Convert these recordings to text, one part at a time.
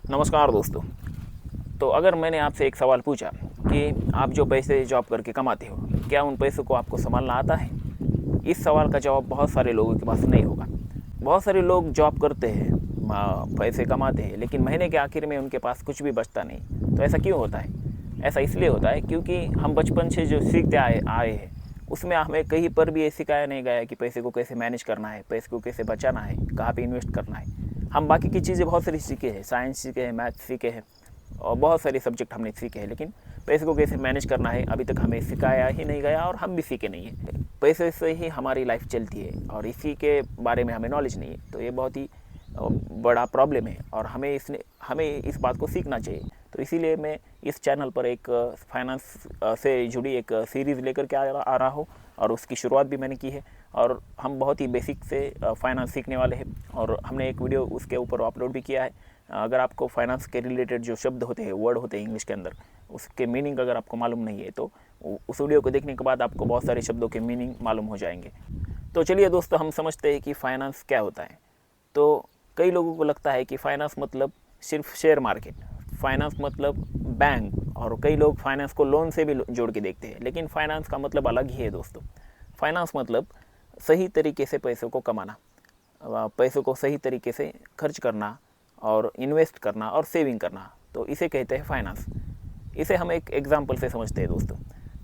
नमस्कार दोस्तों। तो अगर मैंने आपसे एक सवाल पूछा कि आप जो पैसे जॉब करके कमाते हो, क्या उन पैसों को आपको संभालना आता है? इस सवाल का जवाब बहुत सारे लोगों के पास नहीं होगा। बहुत सारे लोग जॉब करते हैं, पैसे कमाते हैं, लेकिन महीने के आखिर में उनके पास कुछ भी बचता नहीं। तो ऐसा क्यों होता है? ऐसा इसलिए होता है क्योंकि हम बचपन से जो सीखते आए हैं, उसमें हमें कहीं पर भी ये सिखाया नहीं गया कि पैसे को कैसे मैनेज करना है, पैसे को कैसे बचाना है, कहाँ पे इन्वेस्ट करना है। हम बाकी की चीज़ें बहुत सारी सीखे हैं, साइंस सीखे हैं, मैथ सीखे हैं और बहुत सारे सब्जेक्ट हमने सीखे हैं, लेकिन पैसे को कैसे मैनेज करना है अभी तक हमें सिखाया ही नहीं गया और हम भी सीखे नहीं है। पैसे से ही हमारी लाइफ चलती है और इसी के बारे में हमें नॉलेज नहीं है। तो ये बहुत ही बड़ा प्रॉब्लम है और हमें इस बात को सीखना चाहिए। तो इसीलिए मैं इस चैनल पर एक फाइनेंस से जुड़ी एक सीरीज़ लेकर के आ रहा हूँ और उसकी शुरुआत भी मैंने की है। और हम बहुत ही बेसिक से फाइनेंस सीखने वाले हैं और हमने एक वीडियो उसके ऊपर अपलोड भी किया है। अगर आपको फाइनेंस के रिलेटेड जो शब्द होते हैं, वर्ड होते हैं इंग्लिश के अंदर, उसके मीनिंग अगर आपको मालूम नहीं है तो उस वीडियो को देखने के बाद आपको बहुत सारे शब्दों के मीनिंग मालूम हो जाएंगे। तो चलिए दोस्तों, हम समझते हैं कि फाइनेंस क्या होता है। तो कई लोगों को लगता है कि फाइनेंस मतलब सिर्फ शेयर मार्केट, फाइनेंस मतलब बैंक, और कई लोग फाइनेंस को लोन से भी जोड़ के देखते हैं, लेकिन फाइनेंस का मतलब अलग ही है दोस्तों। फाइनेंस मतलब सही तरीके से पैसों को कमाना, पैसों को सही तरीके से खर्च करना और इन्वेस्ट करना और सेविंग करना, तो इसे कहते हैं फाइनेंस। इसे हम एक एग्जांपल से समझते हैं दोस्तों।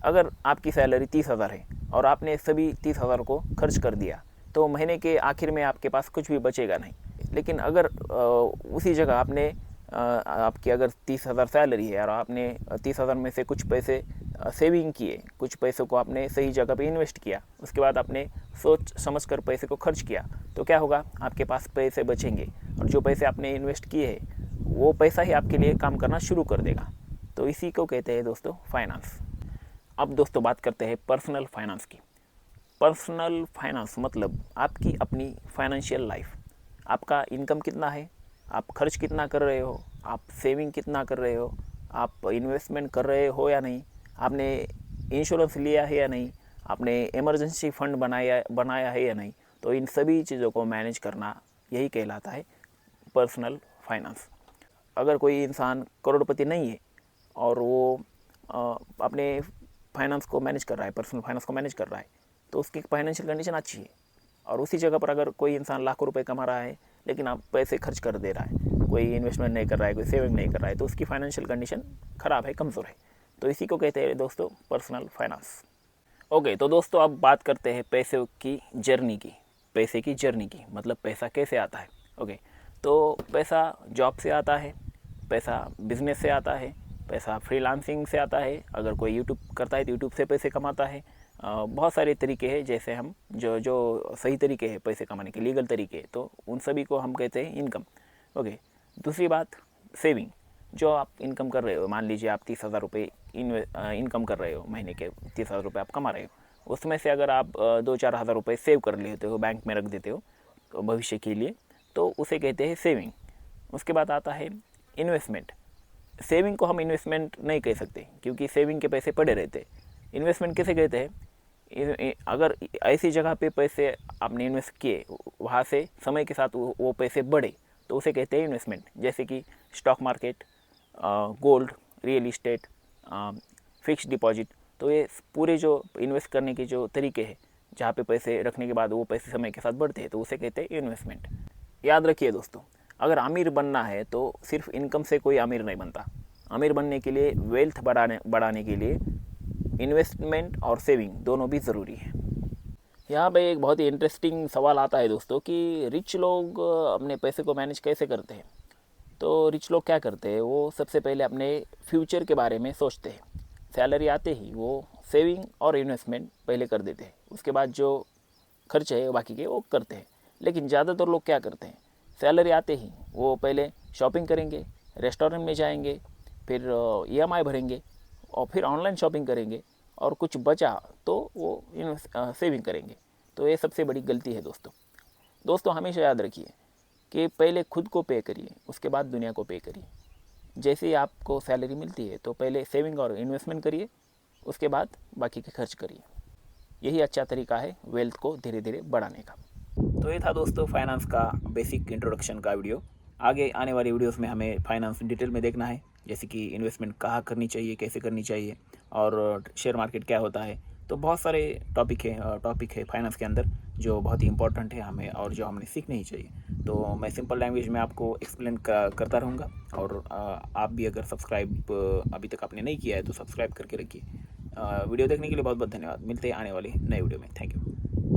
अगर आपकी सैलरी 30,000 है और आपने सभी 30,000 को खर्च कर दिया, तो महीने के आखिर में आपके पास कुछ भी बचेगा नहीं। लेकिन अगर उसी जगह आपने आपकी अगर 30,000 सैलरी है और आपने 30,000 में से कुछ पैसे सेविंग किए, कुछ पैसों को आपने सही जगह पे इन्वेस्ट किया, उसके बाद आपने सोच समझ कर पैसे को खर्च किया, तो क्या होगा? आपके पास पैसे बचेंगे और जो पैसे आपने इन्वेस्ट किए हैं वो पैसा ही आपके लिए काम करना शुरू कर देगा। तो इसी को कहते हैं दोस्तों फाइनेंस। अब दोस्तों बात करते हैं पर्सनल फाइनेंस की। पर्सनल फाइनेंस मतलब आपकी अपनी फाइनेंशियल लाइफ। आपका इनकम कितना है, आप खर्च कितना कर रहे हो, आप सेविंग कितना कर रहे हो, आप इन्वेस्टमेंट कर रहे हो या नहीं, आपने इंश्योरेंस लिया है या नहीं, आपने इमरजेंसी फंड बनाया है या नहीं। तो इन सभी चीज़ों को मैनेज करना यही कहलाता है पर्सनल फाइनेंस। अगर कोई इंसान करोड़पति नहीं है और वो अपने फाइनेंस को मैनेज कर रहा है, पर्सनल फाइनेंस को मैनेज कर रहा है, तो उसकी फाइनेंशियल कंडीशन अच्छी है। और उसी जगह पर अगर कोई इंसान लाखों रुपए कमा रहा है लेकिन आप पैसे खर्च कर दे रहा है, कोई इन्वेस्टमेंट नहीं कर रहा है, कोई सेविंग नहीं कर रहा है, तो उसकी फाइनेंशियल कंडीशन ख़राब है, कमज़ोर है। तो इसी को कहते हैं दोस्तों पर्सनल फाइनेंस। ओके, तो दोस्तों अब बात करते हैं पैसे की जर्नी की। पैसे की जर्नी की मतलब पैसा कैसे आता है। ओके, तो पैसा जॉब से आता है, पैसा बिजनेस से आता है, पैसा फ्रीलांसिंग से आता है, अगर कोई यूट्यूब करता है तो यूट्यूब से पैसे कमाता है। बहुत सारे तरीके हैं, जैसे हम जो सही तरीके हैं पैसे कमाने के, लीगल तरीके, तो उन सभी को हम कहते हैं इनकम। ओके, दूसरी बात सेविंग। जो आप इनकम कर रहे हो, मान लीजिए आप 30,000 रुपये इनकम कर रहे हो, महीने के 30,000 रुपये आप कमा रहे हो, उसमें से अगर आप 2-4 हज़ार रुपये सेव कर लेते हो, बैंक में रख देते हो तो भविष्य के लिए, तो उसे कहते हैं सेविंग। उसके बाद आता है इन्वेस्टमेंट। सेविंग को हम इन्वेस्टमेंट नहीं कह सकते क्योंकि सेविंग के पैसे पड़े रहते। इन्वेस्टमेंट कैसे कहते हैं? अगर ऐसी जगह पे पैसे आपने इन्वेस्ट किए, वहाँ से समय के साथ वो पैसे बढ़े, तो उसे कहते हैं इन्वेस्टमेंट। जैसे कि stock market, gold, real estate, fixed deposit. तो ये पूरे जो इन्वेस्ट करने के जो तरीके हैं, जहाँ पे पैसे रखने के बाद वो पैसे समय के साथ बढ़ते हैं, तो उसे कहते हैं इन्वेस्टमेंट। याद रखिए दोस्तों, अगर अमीर बनना है तो सिर्फ इनकम से कोई अमीर नहीं बनता। अमीर बनने के लिए, वेल्थ बढ़ाने के लिए इन्वेस्टमेंट और सेविंग दोनों भी ज़रूरी है। यहाँ पे एक बहुत ही इंटरेस्टिंग सवाल आता है दोस्तों कि रिच लोग अपने पैसे को मैनेज कैसे करते हैं। तो रिच लोग क्या करते हैं, वो सबसे पहले अपने फ्यूचर के बारे में सोचते हैं। सैलरी आते ही वो सेविंग और इन्वेस्टमेंट पहले कर देते हैं, उसके बाद जो खर्च है बाकी के वो करते हैं। लेकिन ज़्यादातर लोग क्या करते हैं, सैलरी आते ही वो पहले शॉपिंग करेंगे, रेस्टोरेंट में जाएंगे, फिर EMI भरेंगे और फिर ऑनलाइन शॉपिंग करेंगे, और कुछ बचा तो वो सेविंग करेंगे। तो ये सबसे बड़ी गलती है दोस्तों हमेशा याद रखिए कि पहले खुद को पे करिए, उसके बाद दुनिया को पे करिए। जैसे ही आपको सैलरी मिलती है तो पहले सेविंग और इन्वेस्टमेंट करिए, उसके बाद बाकी के खर्च करिए। यही अच्छा तरीका है वेल्थ को धीरे धीरे बढ़ाने का। तो ये था दोस्तों फाइनेंस का बेसिक इंट्रोडक्शन का वीडियो। आगे आने वाली वीडियोस में हमें फाइनेंस डिटेल में देखना है, जैसे कि इन्वेस्टमेंट कहाँ करनी चाहिए, कैसे करनी चाहिए, और शेयर मार्केट क्या होता है। तो बहुत सारे टॉपिक है फाइनेंस के अंदर जो बहुत ही इंपॉर्टेंट है हमें, और जो हमने सीखने ही चाहिए। तो मैं सिंपल लैंग्वेज में आपको एक्सप्लेन करता रहूँगा। और आप भी अगर सब्सक्राइब अभी तक आपने नहीं किया है तो सब्सक्राइब करके रखिए। वीडियो देखने के लिए बहुत बहुत धन्यवाद। मिलते हैं आने वाली नई वीडियो में। Thank you.